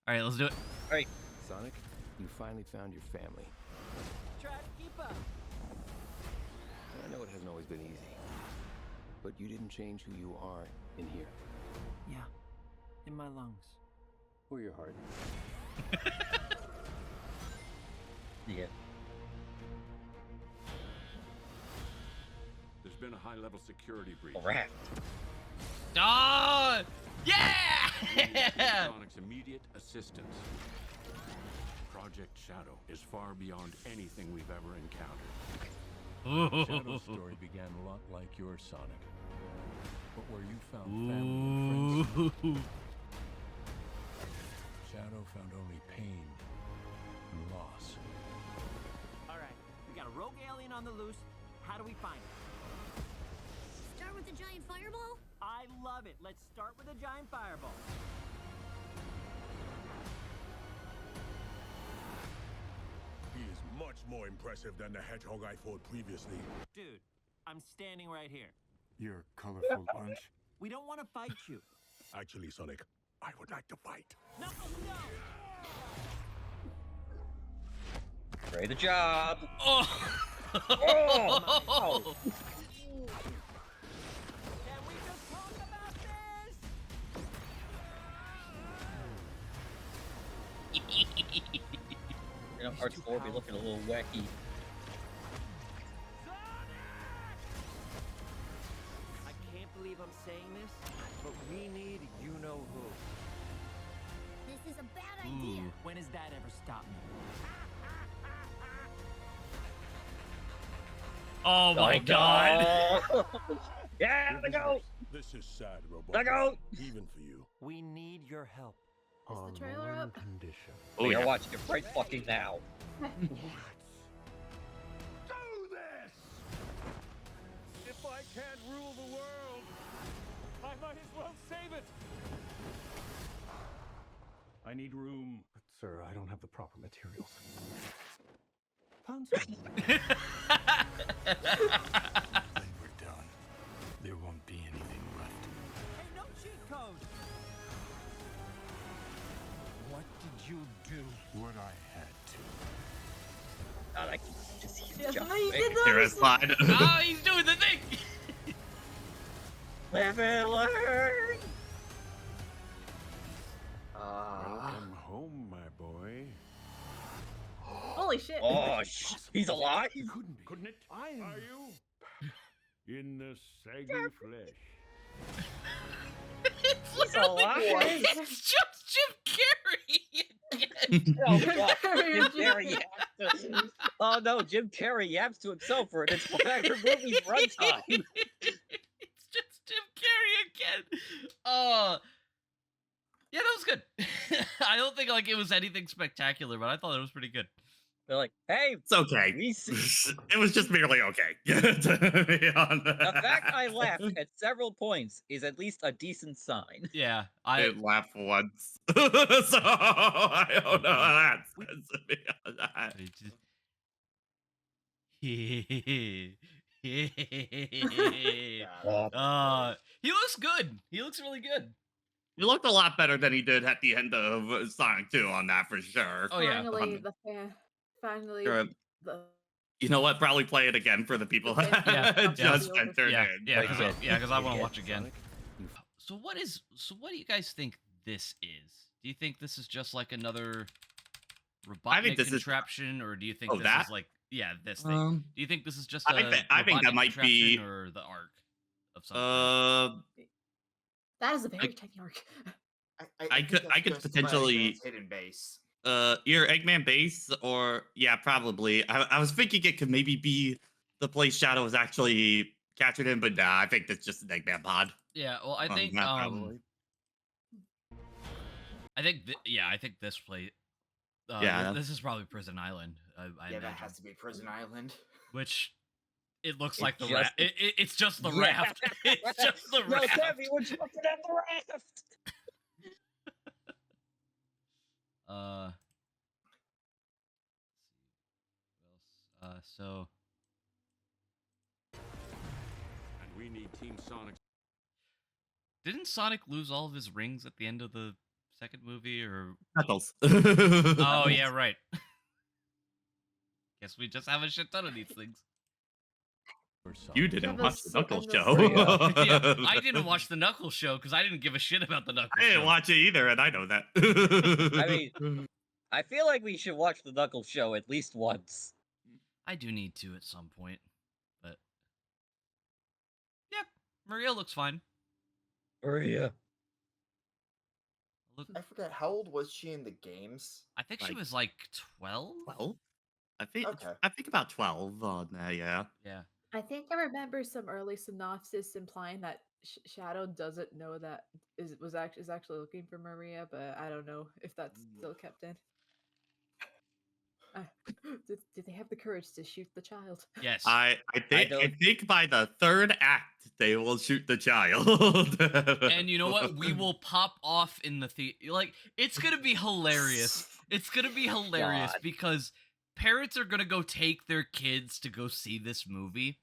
All right, let's do it. All right. Sonic, you finally found your family. Try to keep up. I know it hasn't always been easy, but you didn't change who you are in here. Yeah, in my lungs. Or your heart. Yeah. There's been a high-level security breach. Rat. Oh, yeah! Sonic's immediate assistance. Project Shadow is far beyond anything we've ever encountered. Shadow's story began a lot like your Sonic, but where you found family and friends, Shadow found only pain and loss. All right, we got a rogue alien on the loose. How do we find it? Start with the giant fireball? I love it. Let's start with a giant fireball. He is much more impressive than the Hedgehog I fought previously. Dude, I'm standing right here. You're a colorful bunch. We don't want to fight you. Actually, Sonic, I would like to fight. No, no! Great the job. Oh. Oh. Can we just talk about this? You know, Part 4 be looking a little wacky. I can't believe I'm saying this, but we need you-know-who. This is a bad idea. When has that ever stopped me? Oh my God. Yeah, let go. This is sad, Robot. Let go. Even for you. We need your help. Is the trailer up? Condition. We are watching it right fucking now. Do this! If I can't rule the world, I might as well save it. I need room. But, sir, I don't have the proper materials. Found some. When we're done, there won't be anything left. Hey, no cheat code! What did you do? What I had to. God, I can just see him Yes, jump. I know you did that. There is slide. Oh, he's doing the thing. Live and learn. Welcome home, my boy. Holy shit. Oh, he's alive. Couldn't it? Are you? In the saggy flesh. He's alive. It's just Jim Carrey again. Oh God, Jim Carrey yaps to... Oh no, Jim Carrey yaps to himself for an entire movie's runtime. It's just Jim Carrey again. Yeah, that was good. I don't think like it was anything spectacular, but I thought it was pretty good. They're like, hey, It's okay. we see. It was just merely okay. To be honest. The fact I laughed at several points is at least a decent sign. Yeah, I I didn't laugh once. So I don't know how that says to be honest. He looks good. He looks really good. He looked a lot better than he did at the end of Sonic 2 on that for sure. Oh yeah. Finally, Sure. the You know what? Probably play it again for the people Yeah, that just yeah. entered Yeah, in. yeah, because I want to Yeah. watch again. So what do you guys think this is? Do you think this is just like another Robotnik this is- contraption, or do you think Oh, this that? is like this thing? Do you think this is just a I think that Robotnik might be- contraption or the arc of something? that is a very tiny arc. I could potentially hidden base. Either Eggman base or yeah, probably. I was thinking it could maybe be the place Shadow was actually captured in, but nah, I think that's just an Eggman pod. Yeah, well, I think not probably. I think this place. Yeah. This is probably Prison Island. I Yeah, that imagine. has to be Prison Island. Which it looks It's like the just- raft. It's just the Yeah. raft. It's just the No, raft. Debbie, we're jumping at the raft. So And we need Team Sonic. didn't Sonic lose all of his rings at the end of the second movie or Knuckles. oh yeah, right. Guess we just have a shit ton of these things. Your Sonic. You didn't Have a watch the Knuckles endless show. saga. Yeah, I didn't watch the Knuckles show because I didn't give a shit about the Knuckles I didn't show. watch it either, and I know that. I mean, I feel like we should watch the Knuckles show at least once. I do need to at some point, but yeah, Maria looks fine. Maria. Look, I forget, how old was she in the games? I think she Like- was like 12. 12? Okay. I think about 12 on there, yeah. Yeah. I think I remember some early synopsis implying that Shadow doesn't know that is actually looking for Maria, but I don't know if that's still kept in. Did they have the courage to shoot the child? Yes. I don't- think by the third act they will shoot the child. And you know what? We will pop off in the theater. Like, it's gonna be hilarious. It's gonna be hilarious God. because parents are gonna go take their kids to go see this movie,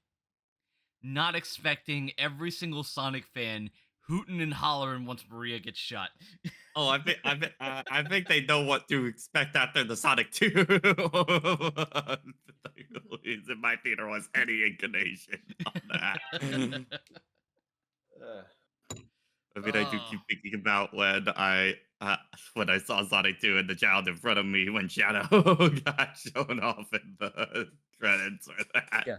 not expecting every single Sonic fan hooting and hollering once Maria gets shot. Oh, I think they know what to expect after the Sonic 2. In my theater was any inclination on that. I mean, I do keep thinking about when I saw Sonic 2 and the child in front of me when Shadow got shown off in the credits or that. Yeah.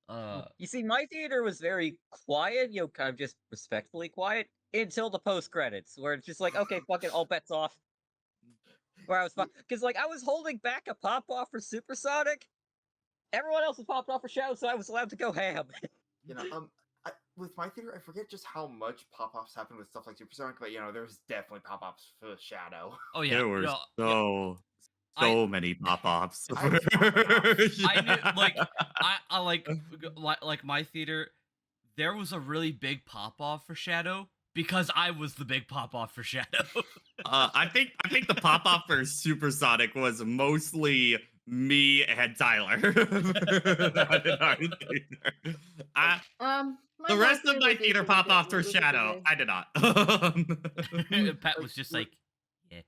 Uh, You see, my theater was very quiet, kind of just respectfully quiet until the post credits, where it's just like, okay, fuck it, all bets off. Where I was, because like I was holding back a pop off for Supersonic. Everyone else was popped off for Shadow, so I was allowed to go ham. You know, with my theater, I forget just how much pop-offs happen with stuff like Supersonic, but there's definitely pop-offs for Shadow. oh yeah. There were no, so many pop-offs. I knew, like my theater, there was a really big pop off for Shadow because I was the big pop off for Shadow. I think the pop-off for Supersonic was mostly me and Tyler. In our theater. The rest of my theater pop-off for Shadow, I did not. Pat was just like, yeah.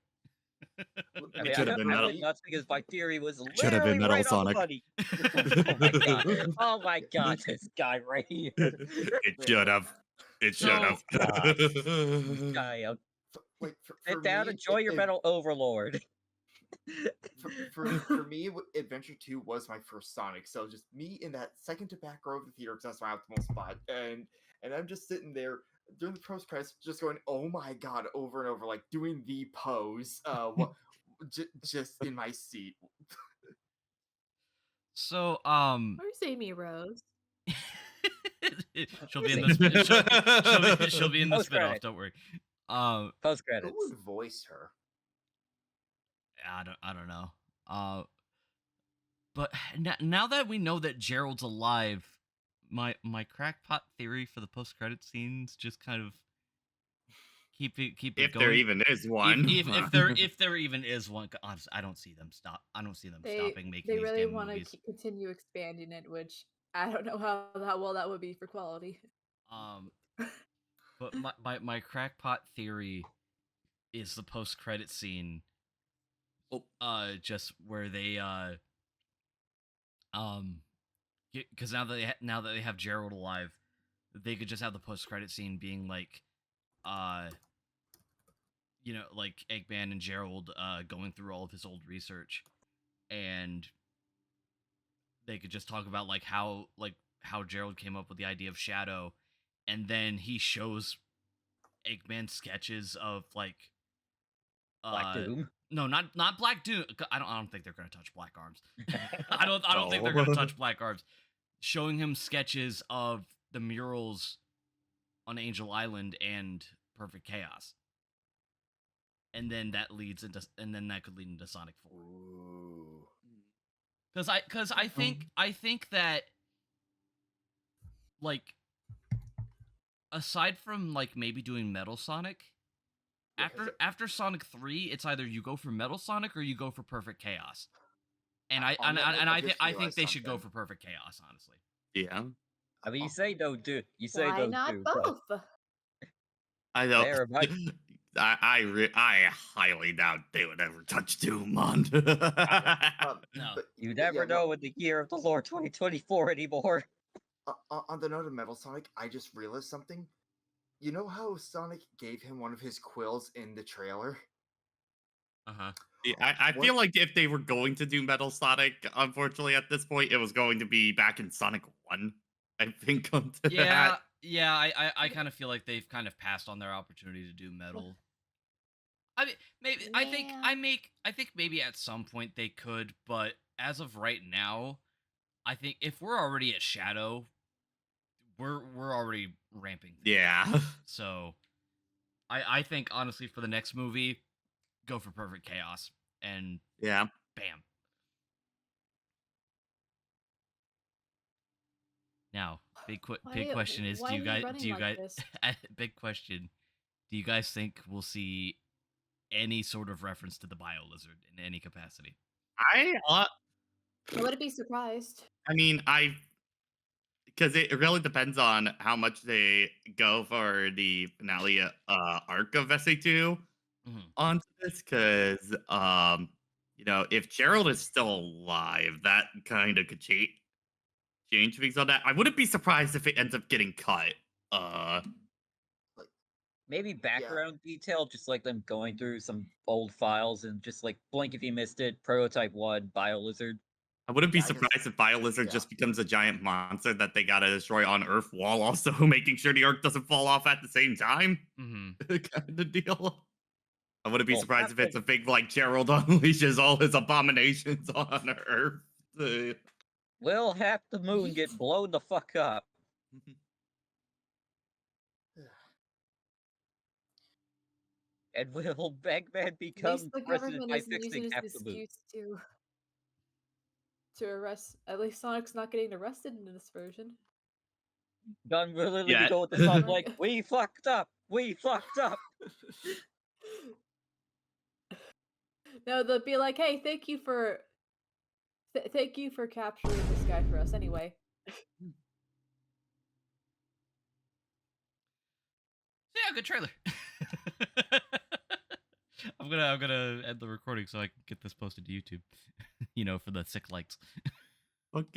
I mean, should have been I Metal. went nuts because my theory was Should have been literally Metal right on the Sonic. money. Oh my god, this guy right here. It should have. It should have. Guy, Like, sit down, me, enjoy your Metal Overlord. For me, Adventure 2 was my first Sonic, so just me in that second to back row of the theater, because that's my optimal spot, and I'm just sitting there during the post credits, just going, "Oh my god!" over and over, like doing the pose, just in my seat. So, Where's Amy Rose? she'll be in the she'll be in the Post spinoff. credit. Don't worry. Post Who credits. would voice her? I don't know. But now that we know that Gerald's alive, my crackpot theory for the post credit scenes just kind of keep it If going. there even is one. If there even is one, honestly, I don't see them stopping making They these really damn want movies. to continue expanding it, which I don't know how well that would be for quality. But my crackpot theory is the post credit scene. Just where they because now that they have Gerald alive, they could just have the post credit scene being like, like Eggman and Gerald going through all of his old research, and they could just talk about how Gerald came up with the idea of Shadow, and then he shows Eggman sketches of like Black Doom. No, not Black Doom. I don't think they're gonna touch Black Arms. I don't think they're gonna touch Black Arms. Showing him sketches of the murals on Angel Island and Perfect Chaos, and then that could lead into Sonic 4. Ooh. Because I think that, like, aside from like maybe doing Metal Sonic, after Sonic 3, it's either you go for Metal Sonic or you go for Perfect Chaos. And I think they should go for Perfect Chaos, honestly. Yeah. I mean, you say don't do. You say Why don't not do. both? I know. There, Mike. I highly doubt they would ever touch Doomon. No. But You yeah, never know in the year of the Lord 2024 anymore. On the note of Metal Sonic, I just realized something. You know how Sonic gave him one of his quills in the trailer? Uh-huh. Yeah, I feel like if they were going to do Metal Sonic, unfortunately at this point, it was going to be back in Sonic 1. I think onto Yeah, that. yeah, I kind of feel like they've kind of passed on their opportunity to do metal. I mean, maybe Yeah. I think maybe at some point they could, but as of right now, I think if we're already at Shadow, we're already ramping things up. Yeah. So I think honestly for the next movie, go for Perfect Chaos and Yeah. bam. Now, big question is, Why are you running like this? big question, do you guys think we'll see any sort of reference to the Bio Lizard in any capacity? I wouldn't be surprised. I mean, because it really depends on how much they go for the finale arc of SA2 Mhm. onto this. Because if Gerald is still alive, that kind of could change things on that. I wouldn't be surprised if it ends up getting cut. Like, Maybe yeah. background detail, just like them going through some old files and just like blink if you missed it, Prototype 1, BioLizard. I wouldn't be Yeah, I guess- surprised if BioLizard yeah. just becomes a giant monster that they gotta destroy on Earth, while also making sure the Earth doesn't fall off at the same time. Kind of deal. I wouldn't be Well, surprised if half it's a big like Gerald unleashes all his abominations on Earth. Will half the moon get blown the fuck up? And will Bagman At least become the president government by isn't fixing using half this the moon? excuse to arrest. At least Sonic's not getting arrested in this version. Gun will literally Yeah. go with the song like, "We fucked up, we fucked up." No, they'll be like, "Hey, thank you for capturing this guy for us." Anyway, Yeah, good trailer. I'm gonna end the recording so I can get this posted to YouTube. For the sick likes. Okay.